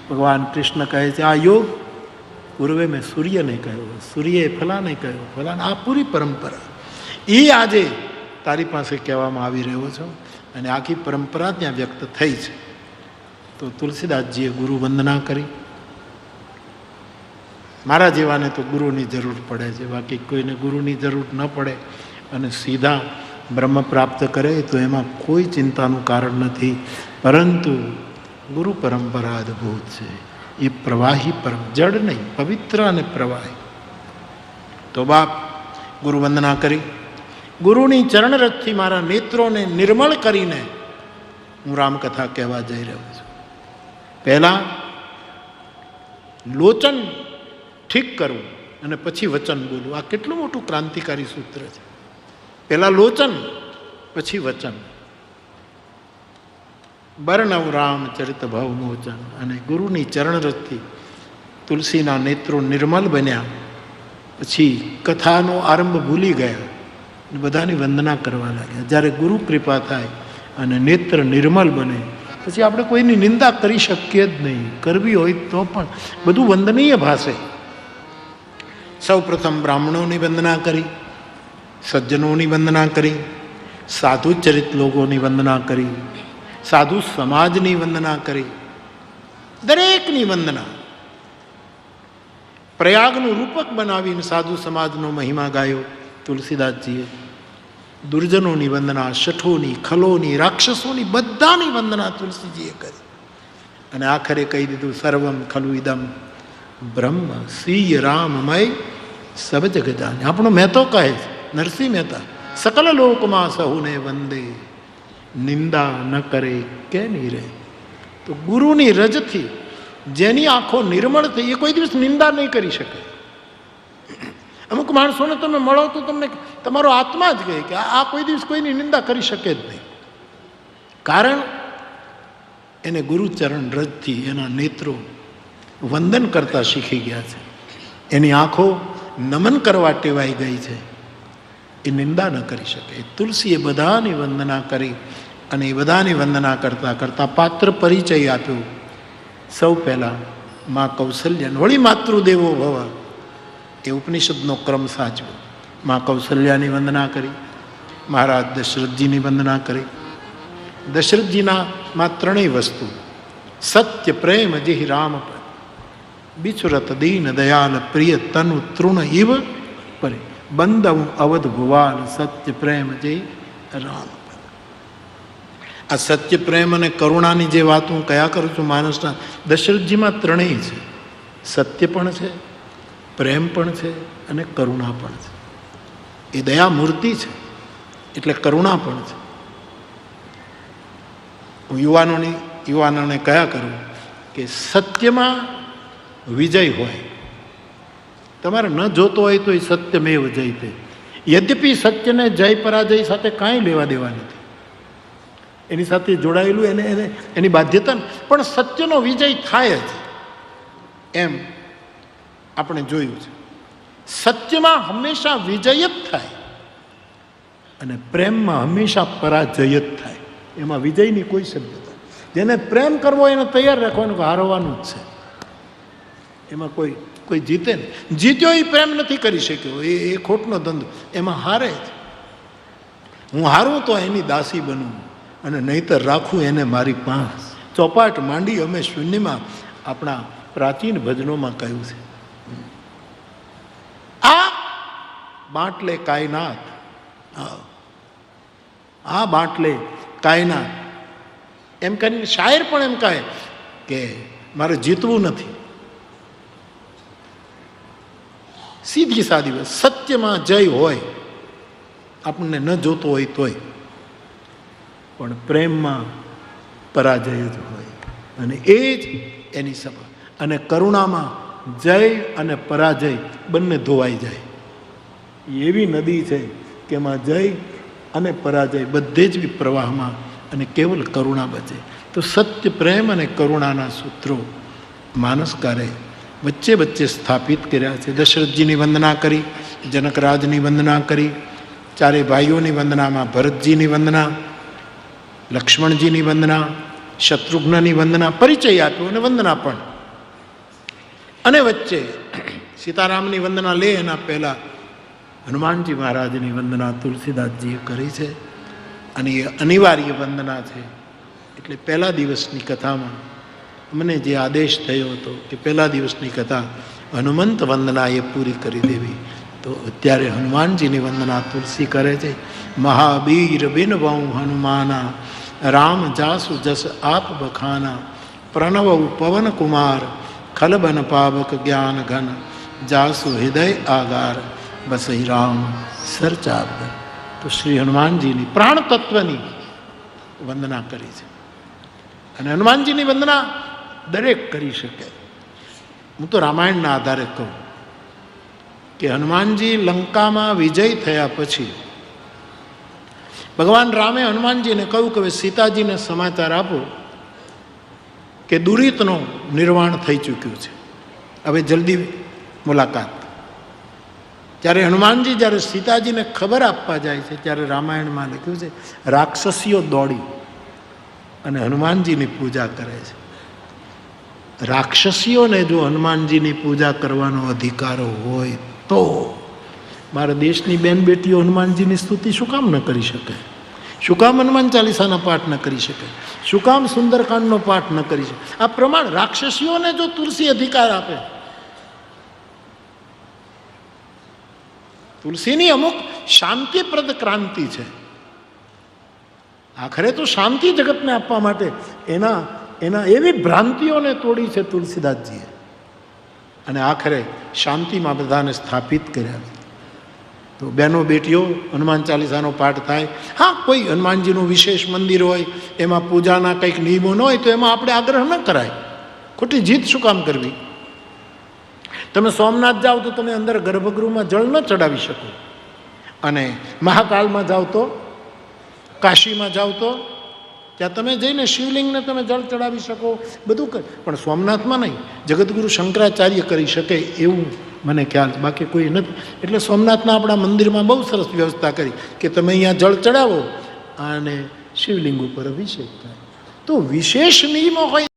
ભગવાન કૃષ્ણ કહે છે આ યોગ પૂર્વે મેં સૂર્યને કહ્યો, સૂર્યએ ફલાને કહ્યો, ફલાને. આ પૂરી પરંપરા એ આજે તારી પાસે કહેવામાં આવી રહ્યો છો અને આખી પરંપરા ત્યાં વ્યક્ત થઈ છે. તો તુલસીદાસજીએ ગુરુ વંદના કરી. મારા જેવાને તો ગુરુની જરૂર પડે છે, બાકી કોઈને ગુરુની જરૂર ન પડે અને સીધા બ્રહ્મ પ્રાપ્ત કરે તો એમાં કોઈ ચિંતાનું કારણ નથી. પરંતુ ગુરુ પરંપરા અદ્ભુત છે. એ પ્રવાહી જડ નહીં, પવિત્ર અને પ્રવાહી. તો બાપ ગુરુ વંદના કરી. ગુરુની ચરણરજથી મારા નેત્રોને નિર્મળ કરીને હું રામકથા કહેવા જઈ રહ્યો છું. પહેલાં લોચન ઠીક કરવું અને પછી વચન બોલવું. આ કેટલું મોટું ક્રાંતિકારી સૂત્ર છે. પહેલાં લોચન પછી વચન. બરનવ રામચરિત ભવ મોચન. અને ગુરુની ચરણરજથી તુલસીના નેત્રો નિર્મલ બન્યા. પછી કથાનો આરંભ ભૂલી ગયા અને બધાની વંદના કરવા લાગ્યા. જ્યારે ગુરુ કૃપા થાય અને નેત્ર નિર્મલ બને પછી આપણે કોઈની નિંદા કરી શકીએ જ નહીં. કરવી હોય તો પણ બધું વંદનીય ભાષે. સૌ પ્રથમ બ્રાહ્મણોની વંદના કરી, સજ્જનોની વંદના કરી, સાધુ ચરિત લોકોની વંદના કરી, સાધુ સમાજની વંદના કરી, દરેકની વંદના. પ્રયાગનું રૂપક બનાવીને સાધુ સમાજનો મહિમા ગાયો તુલસીદાસજીએ. દુર્જનોની વંદના, શઠોની, ખલોની, રાક્ષસોની, બધાની વંદના તુલસીજીએ કરી. અને આખરે કહી દીધું સર્વમ ખલુ ઇદમ બ્રહ્મ સિંહ રામમય સબ જગજાને. આપણો મહેતો કહે છે, નરસિંહ મહેતા, સકલ લોકમાં સહુને વંદે નિંદા ન કરે કે નહીં રે. તો ગુરુની રજથી જેની આંખો નિર્મળ થઈ એ કોઈ દિવસ નિંદા નહીં કરી શકે. અમુક માણસોને તમે મળો તો તમને તમારો આત્મા જ કહે કે આ કોઈ દિવસ કોઈની નિંદા કરી શકે જ નહીં. કારણ એને ગુરુચરણ રજથી એના નેત્રો વંદન કરતા શીખી ગયા છે. એની આંખો નમન કરવા ટેવાઈ ગઈ છે. એ નિંદા ન કરી શકે. તુલસીએ બધાની વંદના કરી અને એ બધાની વંદના કરતાં કરતાં પાત્ર પરિચય આપ્યો. સૌ પહેલાં મા કૌશલ્યા, વળી માતૃદેવો ભવ, એ ઉપનિષદનો ક્રમ સાચવો. મા કૌશલ્યાની વંદના કરી, મહારાજ દશરથજીની વંદના કરી. દશરથજીના માં ત્રણેય વસ્તુ: સત્ય, પ્રેમ, જેહી રામ બિચુરત દીન દયાલ પ્રિય તનુ તૃણ ઇવ પરે બંદવ અવધ ભુવાલ સત્ય પ્રેમ જય રામ. આ સત્ય પ્રેમ અને કરુણાની જે વાત હું કયા કરું છું માણસના, દશરથજીમાં ત્રણેય છે. સત્ય પણ છે, પ્રેમ પણ છે અને કરુણા પણ છે. એ દયા મૂર્તિ છે એટલે કરુણા પણ છે. હું યુવાનોને કયા કરું કે સત્યમાં વિજય હોય. તમારે ન જોતો હોય તો એ સત્યમેવ જયતે. યદ્યપિ સત્યને જય પરાજય સાથે કાંઈ લેવા દેવા નથી, એની સાથે જોડાયેલું એને એની બાધ્યતા, પણ સત્યનો વિજય થાય જ એમ આપણે જોયું છે. સત્યમાં હંમેશા વિજય જ થાય અને પ્રેમમાં હંમેશા પરાજય જ થાય. એમાં વિજયની કોઈ શબ્દતા. જેને પ્રેમ કરવો એને તૈયાર રાખવાનું કે હારવાનું જ છે. એમાં કોઈ જીતે ને, જીત્યો એ પ્રેમ નથી કરી શક્યો, એ ખોટનો ધંધો. એમાં હારે જ. હું હારું તો એની દાસી બનું અને નહીંતર રાખું એને મારી પાસે. ચોપાટ માંડી અમે શૂન્યમાં આપણા પ્રાચીન ભજનોમાં કહ્યું છે. આ બાટલે કાયનાત, આ બાટલે કાયનાત એમ કરીને શાયર પણ એમ કહે કે મારે જીતવું નથી. સીધી સાદી વાત. સત્યમાં જય હોય, આપણને ન જોતો હોય તોય, પણ પ્રેમમાં પરાજય જ હોય અને એ જ એની સભા. અને કરુણામાં જય અને પરાજય બંને ધોવાઈ જાય. એવી નદી છે કે એમાં જય અને પરાજય બધે જ બી પ્રવાહમાં અને કેવલ કરુણા બચે. તો સત્ય, પ્રેમ અને કરુણાના સૂત્રો માનસકારે વચ્ચે વચ્ચે સ્થાપિત કર્યા છે. દશરથજીની વંદના કરી, જનકરાજની વંદના કરી, ચારે ભાઈઓની વંદનામાં ભરતજીની વંદના, લક્ષ્મણજીની વંદના, શત્રુઘ્નની વંદના, પરિચય આપ્યો અને વંદના પણ. અને વચ્ચે સીતારામની વંદના લે એના પહેલાં હનુમાનજી મહારાજની વંદના તુલસીદાસજીએ કરી છે. અને એ અનિવાર્ય વંદના છે. એટલે પહેલા દિવસની કથામાં મને જે આદેશ થયો હતો કે પહેલા દિવસની કથા હનુમંત વંદના એ પૂરી કરી દેવી. તો અત્યારે હનુમાનજીની વંદના તુલસી કરે છે. મહાવીર બિન વહુ હનુમાના, રામ જાસુ જસ આપ બખાના, પ્રણવ પવન કુમાર, ખલબન પાવક જ્ઞાન ઘન, જાસુ હૃદય આગાર, બસઈ રામ સરચાપ. તો શ્રી હનુમાનજીની પ્રાણ તત્વની વંદના કરી છે. અને હનુમાનજીની વંદના દરેક કરી શકે. હું તો રામાયણના આધારે કહું કે હનુમાનજી લંકામાં વિજય થયા પછી ભગવાન રામે હનુમાનજીને કહ્યું કે સીતાજીને સમાચાર આપો કે દુરિતનો નિર્વાણ થઈ ચૂક્યું છે, હવે જલ્દી મુલાકાત. ત્યારે હનુમાનજી જ્યારે સીતાજીને ખબર આપવા જાય છે ત્યારે રામાયણમાં લખ્યું છે રાક્ષસીઓ દોડી અને હનુમાનજીની પૂજા કરે છે. રાક્ષસીઓને જો હનુમાનજીની પૂજા કરવાનો અધિકાર હોય તો મારા દેશની બેન બેટીઓ હનુમાનજીની સ્તુતિ શું કામ ન કરી શકે? શું કામ હનુમાન ચાલીસાના પાઠ ન કરી શકે? શું કામ સુંદરકાંડનો પાઠ ન કરી શકે? આ પ્રમાણ રાક્ષસીઓને જો તુલસી અધિકાર આપે, તુલસીની અમુક શાંતિપ્રદ ક્રાંતિ છે. આખરે તો શાંતિ જગતને આપવા માટે એના એવી ભ્રાંતિઓને તોડી છે તુલસીદાસજીએ, અને આખરે શાંતિમાં બધાને સ્થાપિત કર્યા. તો બહેનો બેટીઓ હનુમાન ચાલીસાનો પાઠ થાય. હા, કોઈ હનુમાનજીનું વિશેષ મંદિર હોય, એમાં પૂજાના કંઈક નિયમો ન હોય તો એમાં આપણે આગ્રહ ન કરાય. ખોટી જીદ શું કામ કરવી? તમે સોમનાથ જાઓ તો તમે અંદર ગર્ભગૃહમાં જળ ન ચડાવી શકો, અને મહાકાલમાં જાઓ તો, કાશીમાં જાઓ તો ત્યાં તમે જઈને શિવલિંગને તમે જળ ચડાવી શકો, બધું કર. પણ સોમનાથમાં નહીં. જગતગુરુ શંકરાચાર્ય કરી શકે એવું મને ખ્યાલ, બાકી કોઈ નથી. એટલે સોમનાથના આપણા મંદિરમાં બહુ સરસ વ્યવસ્થા કરી કે તમે અહીંયા જળ ચડાવો અને શિવલિંગ ઉપર અભિષેક થાય. તો વિશેષ નિયમો હોય